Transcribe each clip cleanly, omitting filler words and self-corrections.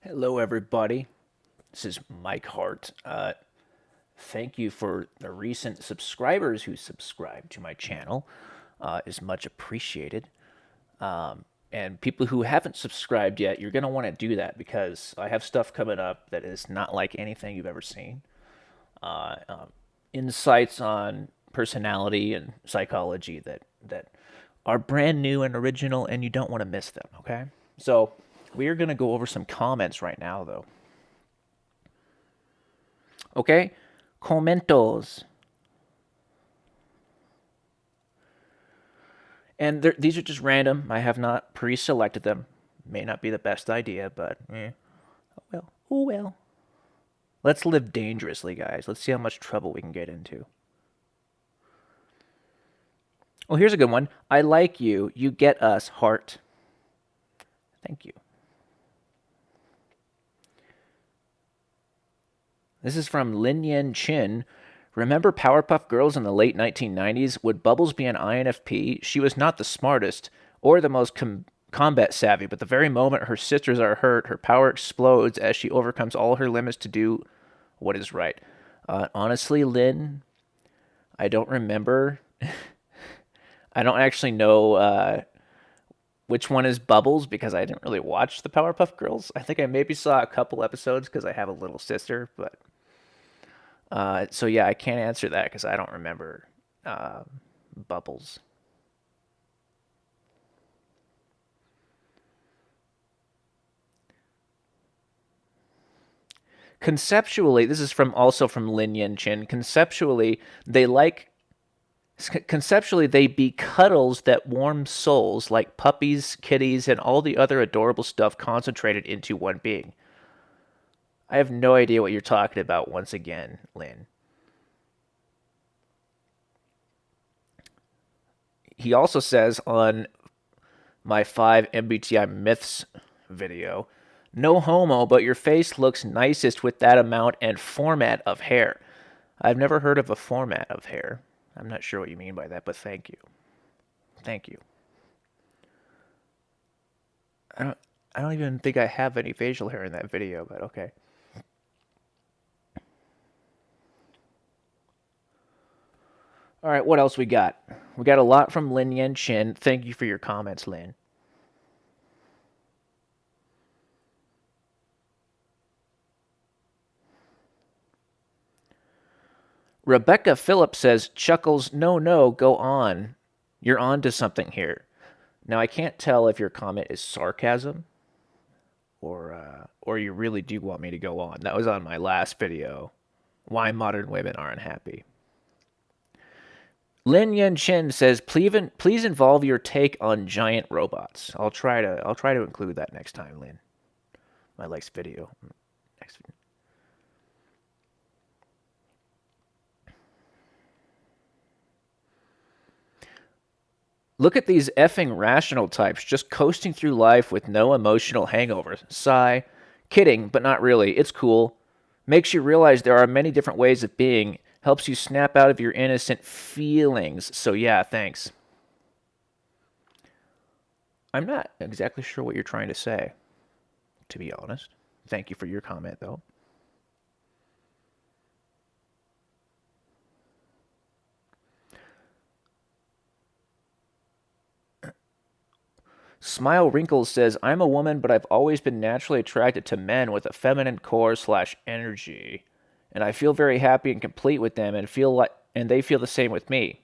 Hello, everybody. This is Mike Hart. Thank you for the recent subscribers who subscribed to my channel. Is much appreciated. And people who haven't subscribed yet, you're going to want to do that because I have stuff coming up that is not like anything you've ever seen. Insights on personality and psychology that are brand new and original, and you don't want to miss them. Okay, so we are going to go over some comments right now, though. Okay, comentos. And these are just random. I have not pre-selected them. May not be the best idea, but oh well. Oh well. Let's live dangerously, guys. Let's see how much trouble we can get into. Oh, here's a good one. I like you. You get us, heart. Thank you. This is from Lin Yen Chin. Remember Powerpuff Girls in the late 1990s? Would Bubbles be an INFP? She was not the smartest or the most combat savvy, but the very moment her sisters are hurt, her power explodes as she overcomes all her limits to do what is right. Honestly, Lynn, I don't remember. I don't actually know which one is Bubbles because I didn't really watch the Powerpuff Girls. I think I maybe saw a couple episodes because I have a little sister, but so yeah, I can't answer that because I don't remember uh, Bubbles. Conceptually, this is from also from Lin Yen Chin. They like conceptually they be cuddles that warm souls like puppies, kitties, and all the other adorable stuff concentrated into one being. I have no idea what you're talking about once again, Lin. He also says on my 5 MBTI myths video, no homo, but your face looks nicest with that amount and format of hair. I've never heard of a format of hair. I'm not sure what you mean by that, but thank you. Thank you. I don't I don't even think I have any facial hair in that video, but okay. All right, what else we got? We got a lot from Lin Yen Chin. Thank you for your comments, Lin. Rebecca Phillips says, Chuckles, no, no, go on. You're on to something here. Now, I can't tell if your comment is sarcasm or you really do want me to go on. That was on my last video. Why modern women aren't happy. Lin Yen Chen says, please involve your take on giant robots. I'll try to include that next time, Lin. My next video. Next. Look at these effing rational types just coasting through life with no emotional hangovers. Sigh. Kidding, but not really. It's cool. Makes you realize there are many different ways of being. Helps you snap out of your innocent feelings. So, yeah, thanks. I'm not exactly sure what you're trying to say, to be honest. Thank you for your comment, though. Smile Wrinkles says, I'm a woman, but I've always been naturally attracted to men with a feminine core slash energy. And I feel very happy and complete with them and they feel the same with me.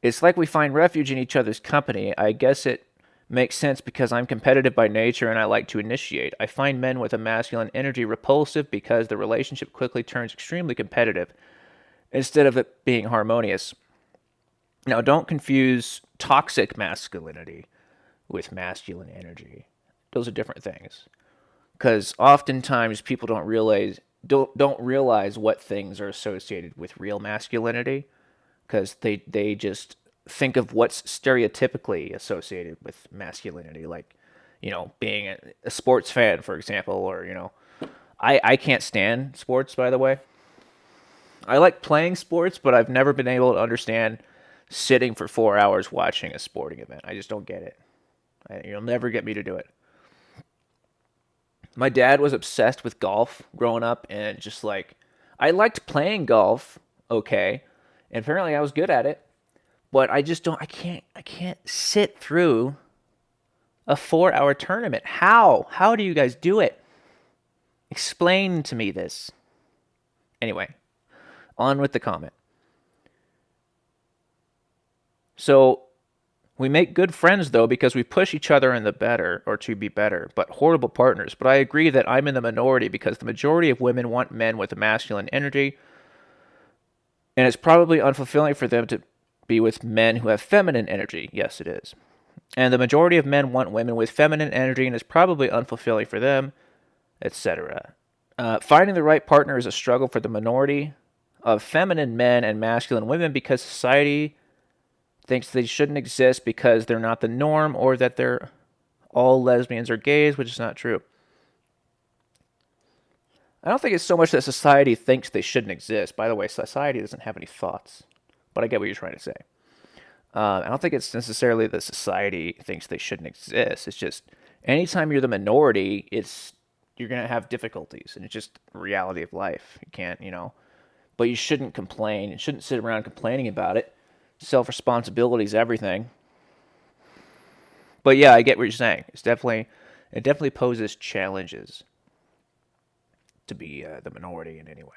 It's like we find refuge in each other's company. I guess it makes sense because I'm competitive by nature and I like to initiate. I find men with a masculine energy repulsive because the relationship quickly turns extremely competitive instead of it being harmonious. Now, don't confuse toxic masculinity with masculine energy. Those are different things. Because oftentimes people don't realize what things are associated with real masculinity because they just think of what's stereotypically associated with masculinity, like being a sports fan, for example, or I can't stand sports, by the way. I like playing sports, but I've never been able to understand sitting for 4 hours watching a sporting event. I just don't get it. You'll never get me to do it. My dad was obsessed with golf growing up, and just like I liked playing golf, okay, and apparently I was good at it, but I just don't. I can't sit through a 4 hour tournament. How? How do you guys do it? Explain to me this. Anyway, on with the comment. So we make good friends though because we push each other in the better or to be better, but horrible partners. But I agree that I'm in the minority because the majority of women want men with a masculine energy, and it's probably unfulfilling for them to be with men who have feminine energy. Yes, it is. And the majority of men want women with feminine energy, and it's probably unfulfilling for them, etc. Finding the right partner is a struggle for the minority of feminine men and masculine women because society thinks they shouldn't exist because they're not the norm or that they're all lesbians or gays, which is not true. I don't think it's so much that society thinks they shouldn't exist. By the way, society doesn't have any thoughts, but I get what you're trying to say. I don't think it's necessarily that society thinks they shouldn't exist. It's just anytime you're the minority, you're gonna have difficulties, and it's just reality of life. You can't, but you shouldn't complain. You shouldn't sit around complaining about it. Self-responsibility is everything. But yeah, I get what you're saying. It definitely poses challenges to be the minority in any way.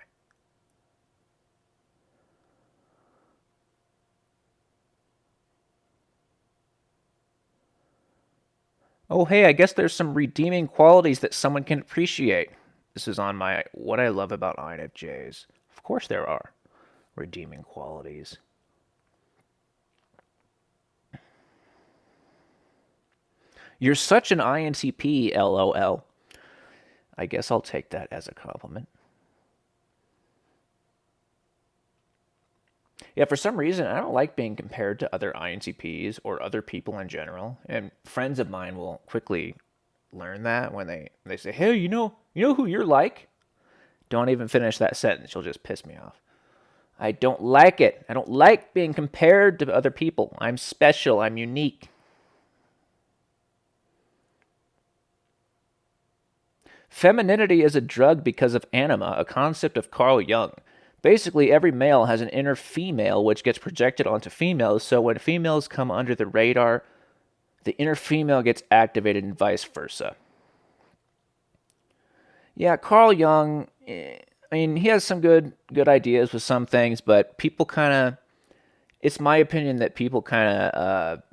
Oh, hey, I guess there's some redeeming qualities that someone can appreciate. This is on my what I love about INFJs. Of course there are redeeming qualities. You're such an INTP, lol. I guess I'll take that as a compliment. Yeah, for some reason, I don't like being compared to other INTPs or other people in general. And friends of mine will quickly learn that when they say, "Hey, you know who you're like?" Don't even finish that sentence; you'll just piss me off. I don't like it. I don't like being compared to other people. I'm special. I'm unique. Femininity is a drug because of anima, a concept of Carl Jung. Basically, every male has an inner female which gets projected onto females, so when females come under the radar, the inner female gets activated and vice versa. Yeah, Carl Jung, I mean, he has some good ideas with some things, but people kind of it's my opinion that people kind of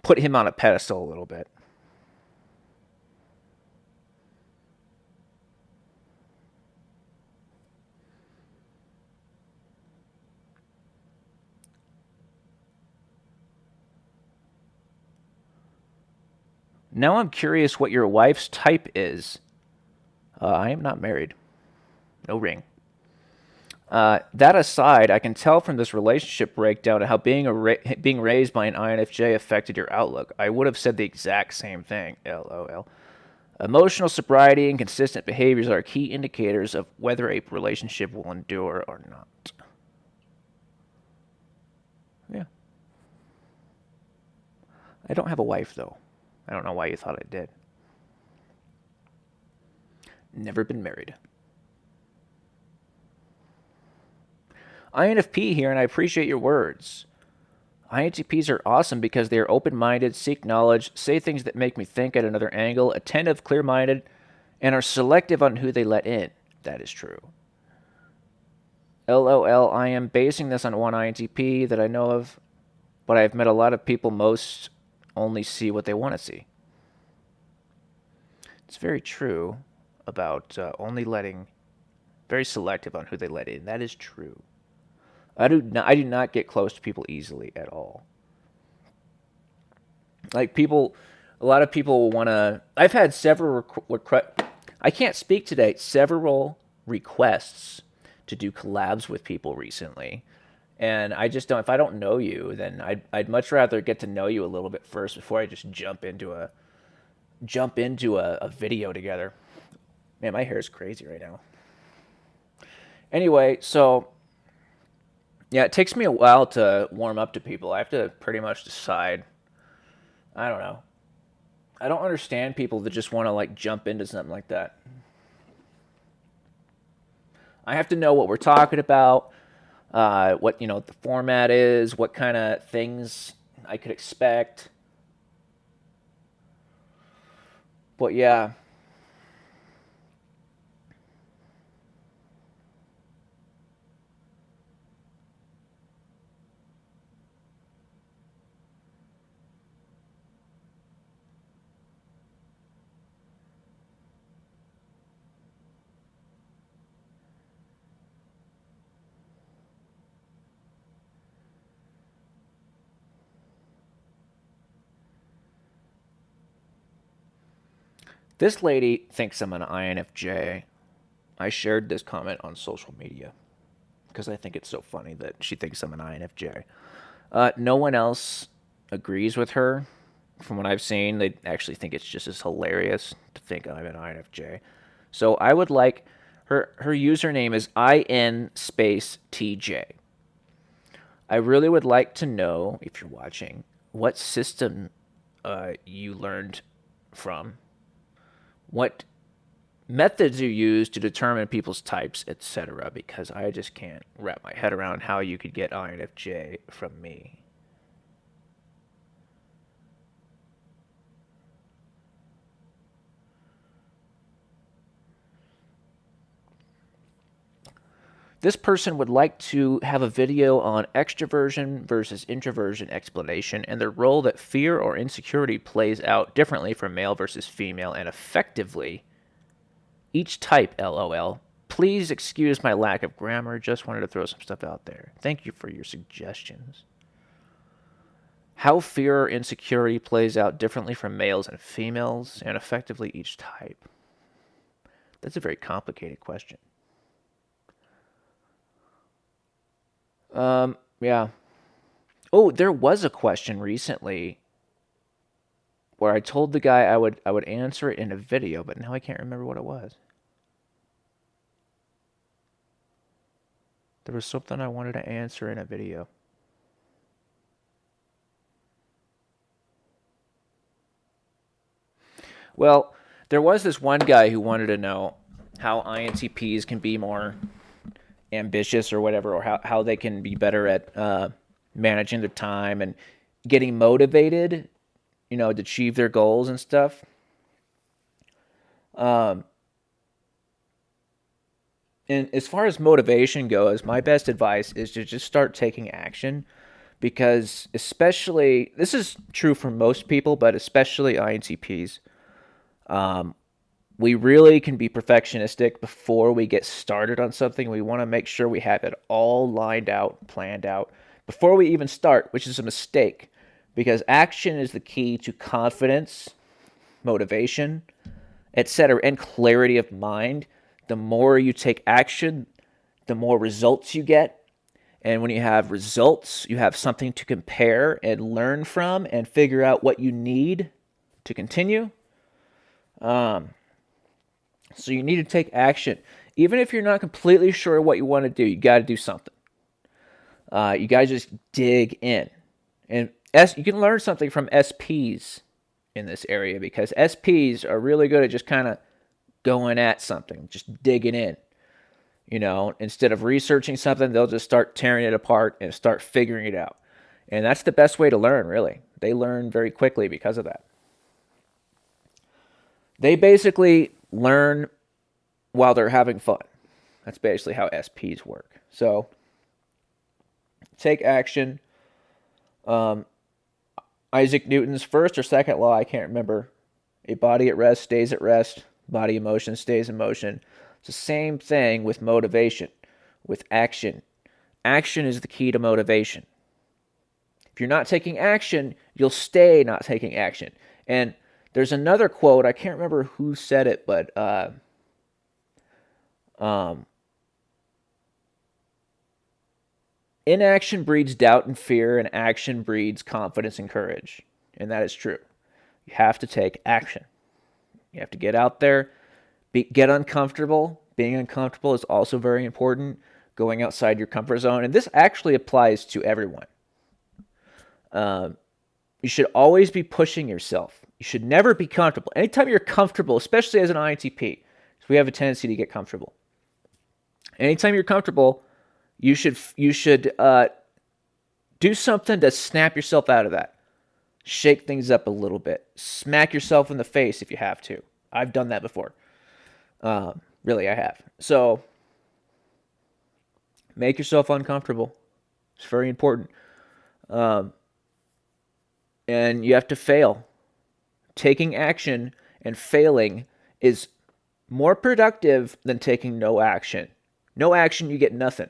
put him on a pedestal a little bit. Now I'm curious what your wife's type is. I am not married. No ring. That aside, I can tell from this relationship breakdown how being raised by an INFJ affected your outlook. I would have said the exact same thing. LOL. Emotional sobriety and consistent behaviors are key indicators of whether a relationship will endure or not. Yeah. I don't have a wife, though. I don't know why you thought I did. Never been married. INFP here, and I appreciate your words. INTPs are awesome because they are open minded, seek knowledge, say things that make me think at another angle, attentive, clear minded, and are selective on who they let in. That is true. LOL, I am basing this on one INTP that I know of, but I've met a lot of people most only see what they want to see. It's very true about only letting, very selective on who they let in. That is true. I do not get close to people easily at all. Like people, a lot of people want to. I've had several. I can't speak today. Several requests to do collabs with people recently, and I just don't. If I don't know you, then I'd much rather get to know you a little bit first before I just jump into a video together. Man, my hair is crazy right now. Anyway, so yeah, it takes me a while to warm up to people. I have to pretty much decide. I don't know. I don't understand people that just want to like jump into something like that. I have to know what we're talking about, what the format is, what kind of things I could expect. But yeah, this lady thinks I'm an INFJ. I shared this comment on social media because I think it's so funny that she thinks I'm an INFJ. No one else agrees with her. From what I've seen, they actually think it's just as hilarious to think I'm an INFJ. So I would like her username is IN space TJ. I really would like to know, if you're watching, what system you learned from, what methods you use to determine people's types, etc. Because I just can't wrap my head around how you could get INFJ from me. This person would like to have a video on extroversion versus introversion explanation and the role that fear or insecurity plays out differently for male versus female and effectively each type, lol. Please excuse my lack of grammar. Just wanted to throw some stuff out there. Thank you for your suggestions. How fear or insecurity plays out differently for males and females and effectively each type. That's a very complicated question. Yeah. Oh, there was a question recently where I told the guy I would answer it in a video, but now I can't remember what it was. There was something I wanted to answer in a video. Well, there was this one guy who wanted to know how INTPs can be more ambitious or whatever, or how they can be better at managing their time and getting motivated, to achieve their goals and stuff. Um, and as far as motivation goes, my best advice is to just start taking action because, especially, this is true for most people, but especially INTPs, um, we really can be perfectionistic before we get started on something. We want to make sure we have it all lined out, planned out before we even start, which is a mistake because action is the key to confidence, motivation, etc., and clarity of mind. The more you take action, the more results you get. And when you have results, you have something to compare and learn from and figure out what you need to continue. Um, so you need to take action. Even if you're not completely sure what you want to do, you got to do something. You got to just dig in. And you can learn something from SPs in this area because SPs are really good at just kind of going at something, just digging in. Instead of researching something, they'll just start tearing it apart and start figuring it out. And that's the best way to learn, really. They learn very quickly because of that. They basically learn while they're having fun. That's basically how SPs work. So take action. Isaac Newton's first or second law, I can't remember. A body at rest stays at rest. Body in motion stays in motion. It's the same thing with motivation, with action. Action is the key to motivation. If you're not taking action, you'll stay not taking action. And there's another quote, I can't remember who said it, but inaction breeds doubt and fear, and action breeds confidence and courage. And that is true. You have to take action. You have to get out there, get uncomfortable. Being uncomfortable is also very important. Going outside your comfort zone. And this actually applies to everyone. You should always be pushing yourself. You should never be comfortable. Anytime you're comfortable, especially as an INTP, we have a tendency to get comfortable. Anytime you're comfortable, you should do something to snap yourself out of that. Shake things up a little bit. Smack yourself in the face if you have to. I've done that before. Really, I have. So, make yourself uncomfortable. It's very important. And you have to fail. Taking action and failing is more productive than taking no action. No action, you get nothing.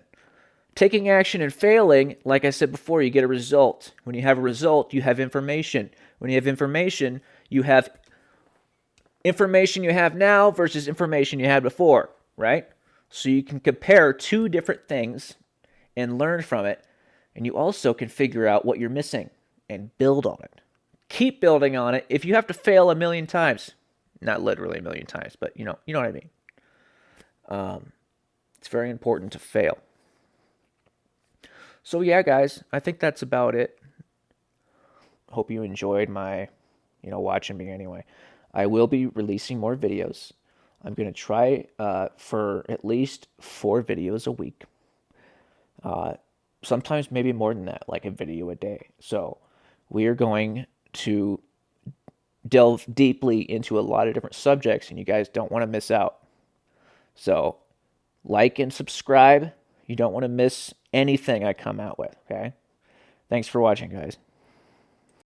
Taking action and failing, like I said before, you get a result. When you have a result, you have information. When you have information, you have information you have now versus information you had before, right? So you can compare two different things and learn from it. And you also can figure out what you're missing and build on it. Keep building on it. If you have to fail a million times, not literally a million times, but you know what I mean. It's very important to fail. So yeah, guys, I think that's about it. Hope you enjoyed my, watching me anyway. I will be releasing more videos. I'm going to try for at least 4 videos a week. Sometimes maybe more than that, like a video a day. So we are going to delve deeply into a lot of different subjects, and you guys don't want to miss out. So like and subscribe. You don't want to miss anything I come out with, okay? Thanks for watching, guys.